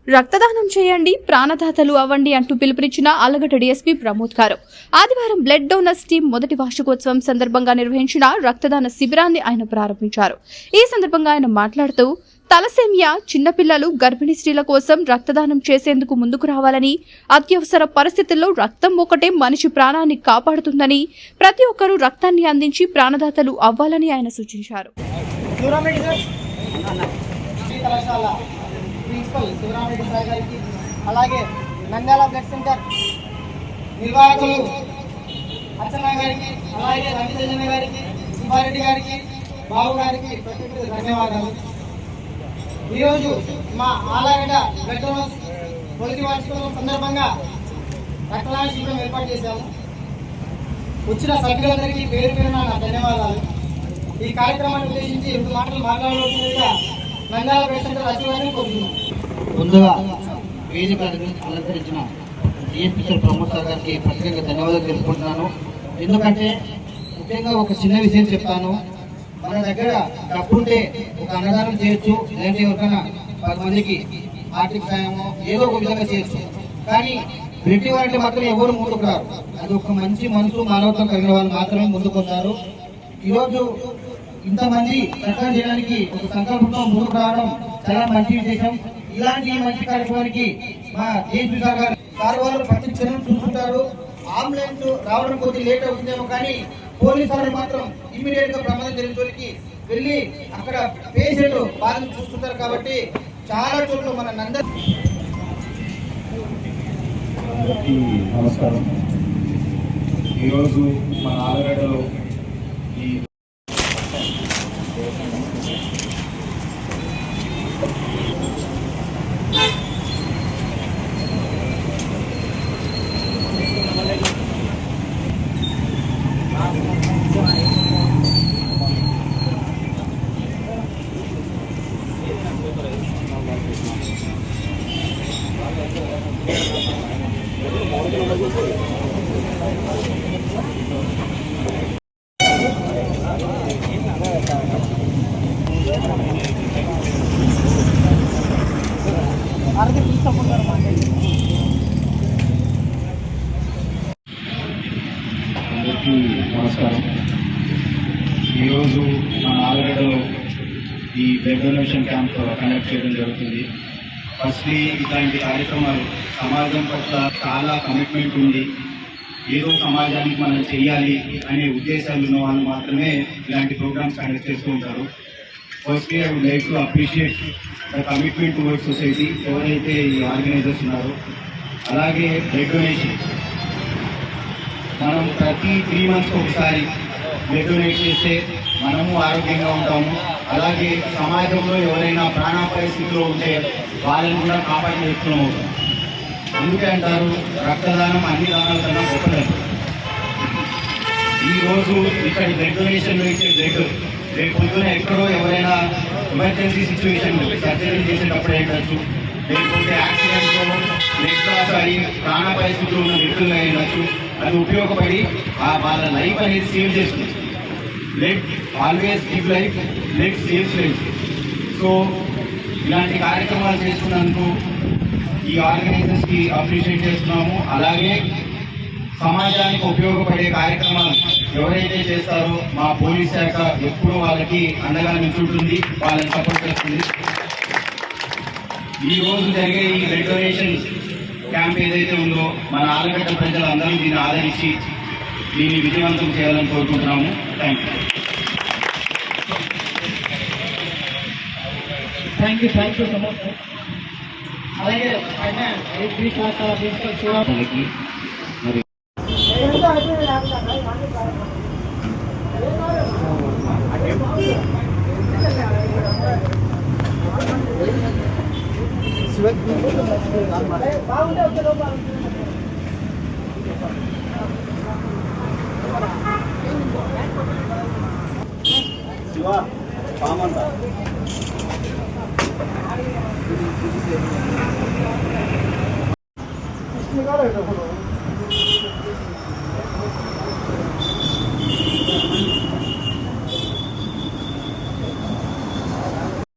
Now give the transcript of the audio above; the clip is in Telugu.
రక్తదానం చేయండి, ప్రాణదాతలు అవ్వండి అంటూ పిలుపునిచ్చిన ఆళ్లగడ్డ డీఎస్పీ ప్రమోద్ గారు ఆదివారం బ్లడ్ డోనర్స్ టీం మొదటి వార్షికోత్సవం సందర్భంగా నిర్వహించిన రక్తదాన శిబిరాన్ని ఆయన ప్రారంభించారు. ఈ సందర్భంగా ఆయన మాట్లాడుతూ తలసేమియా, చిన్నపిల్లలు, గర్భిణీ స్త్రీల కోసం రక్తదానం చేసేందుకు ముందుకు రావాలని, అత్యవసర పరిస్థితుల్లో రక్తం ఒకటే మనిషి ప్రాణాన్ని కాపాడుతుందని, ప్రతి ఒక్కరూ రక్తాన్ని అందించి ప్రాణదాతలు అవ్వాలని ఆయన సూచించారు. ప్రిన్సిపల్ శివరామరెడ్డి సార్ గారికి, అలాగే నంద్యాల బ్లడ్ సెంటర్ నిర్వాహకులు అర్చన గారికి, అలాగే రవితేజన గారికి, సుబ్బారెడ్డి గారికి, బాబు గారికి ప్రత్యేక ధన్యవాదాలు. ఈరోజు మా ఆళ్లగడ్డ బ్లడ్ డోనర్స్ మొదటి వార్షికోత్సవం సందర్భంగా రక్తదాన శిబిరం ఏర్పాటు చేశాము. వచ్చిన సభ్యులందరికీ పేరు పేరున నా ధన్యవాదాలు. ఈ కార్యక్రమాన్ని ఉద్దేశించి 2 మాటలు మాట్లాడవలసిందిగా నంద్యాల బ్లడ్ సెంటర్ అధికారులను కోరుతున్నాం. ముందుగా వేదిక అలంకరించిన డిఎస్పీ సార్ ప్రమోద్ సార్ గారికి ప్రత్యేకంగా ధన్యవాదాలు తెలుపుకుంటున్నాను. ఎందుకంటే ముఖ్యంగా ఒక చిన్న విషయం చెప్తాను. మన దగ్గర డబ్బుంటే ఒక అన్నదానం చేయొచ్చు, లేదంటే ఎవరికైనా 10 మందికి ఆర్థిక సాయమో ఏదో ఒక విధంగా చేయొచ్చు. కానీ బ్లడ్ ఇవ్వాలంటే మాత్రం ఎవరు ముందుకు రారు. అది ఒక మంచి మనసు, మానవత్వం కలిగిన వాళ్ళు మాత్రమే ముందుకు వస్తారు. ఈరోజు ఇంతమంది రక్తం చేయడానికి ఒక సంకల్పంతో ముందుకు రావడం చాలా మంచి విశేషం. ఇలాంటి మంచి కార్యక్రమానికి మా డిఎస్పీ సార్ గారు వాళ్ళు ప్రతి క్షణం చూస్తుంటారు. అంబులెన్స్ రావడం కొద్దిగా లేట్ అవుతుందేమో, కానీ పోలీసు వాళ్ళు మాత్రం ఇమ్మీడియట్ గా ప్రమాదం జరిగిన చోటికి వెళ్ళి అక్కడ పేషెంట్ బాధను చూస్తుంటారు. కాబట్టి చాలా చోట్ల మన నమస్కారం. ఈరోజు మన ఆళ్లగడ్డలో ఈ నమస్కారం. ఈరోజు మన ఆళ్లగడ్డలో ఈ బ్లడ్ డొనేషన్ క్యాంప్ కండక్ట్ చేయడం జరుగుతుంది. ఫస్ట్లీ ఇలాంటి కార్యక్రమాలు సమాజం పట్ల చాలా కమిట్మెంట్ ఉండి ఏదో సమాజానికి మనం చెయ్యాలి అనే ఉద్దేశాలు ఉన్న వాళ్ళు మాత్రమే ఇలాంటి ప్రోగ్రామ్స్ కండక్ట్ చేస్తూ ఉంటారు. Firstly I would like to appreciate the commitment towards society ఎవరైతే ఈ ఆర్గనైజర్స్ ఉన్నారో. అలాగే బ్లడ్ డొనేషన్ మనం ప్రతి 3 months ఒకసారి బ్లడ్ డొనేట్ చేస్తే మనము ఆరోగ్యంగా ఉంటాము. అలాగే సమాజంలో ఎవరైనా ప్రాణాపాయ స్థితిలో ఉంటే వాళ్ళని కూడా కాపాడే వ్యక్తులం అవుతాం. అందుకే అంటారు రక్తదానం అన్ని దానాల కన్నా గొప్పదని. ఈరోజు ఇక్కడ బ్లడ్ డొనేషన్లో ఇచ్చే బ్లడ్ రేపు పొద్దున ఎక్కడో ఎవరైనా ఎమర్జెన్సీ సిచ్యువేషన్ సర్జరీ చేసేటప్పుడు ఏంటచ్చు, లేకపోతే యాక్సిడెంట్లో బ్లడ్ లాస్ అయ్యి ప్రాణాపాయ స్థితిలో ఉన్న వ్యక్తులు అయినచ్చు. అది ఉపయోగపడి వాళ్ళ లైఫ్ అనేది సేవ్ చేస్తుంది. Blood always give life, blood saves life. So ఇలాంటి కార్యక్రమాలు చేసుకున్నందుకు ఈ ఆర్గనైజర్స్కి అప్రిషియేట్ చేస్తున్నాము. అలాగే సమాజానికి ఉపయోగపడే కార్యక్రమాలు ఎవరైతే చేస్తారో మా పోలీస్ శాఖ ఎప్పుడూ వాళ్ళకి అండగా నిల్చుంటుంది, వాళ్ళని సపోర్ట్ చేస్తుంది. ఈ రోజు జరిగే ఈ బ్లడ్ డొనేషన్ క్యాంప్ ఏదైతే ఉందో మన ఆళ్లగడ్డ ప్రజలందరూ దీన్ని ఆదరించి దీన్ని విజయవంతం చేయాలని కోరుకుంటున్నాము. Thank you so much. అలాగే శివ పామంట విష్ణు గారు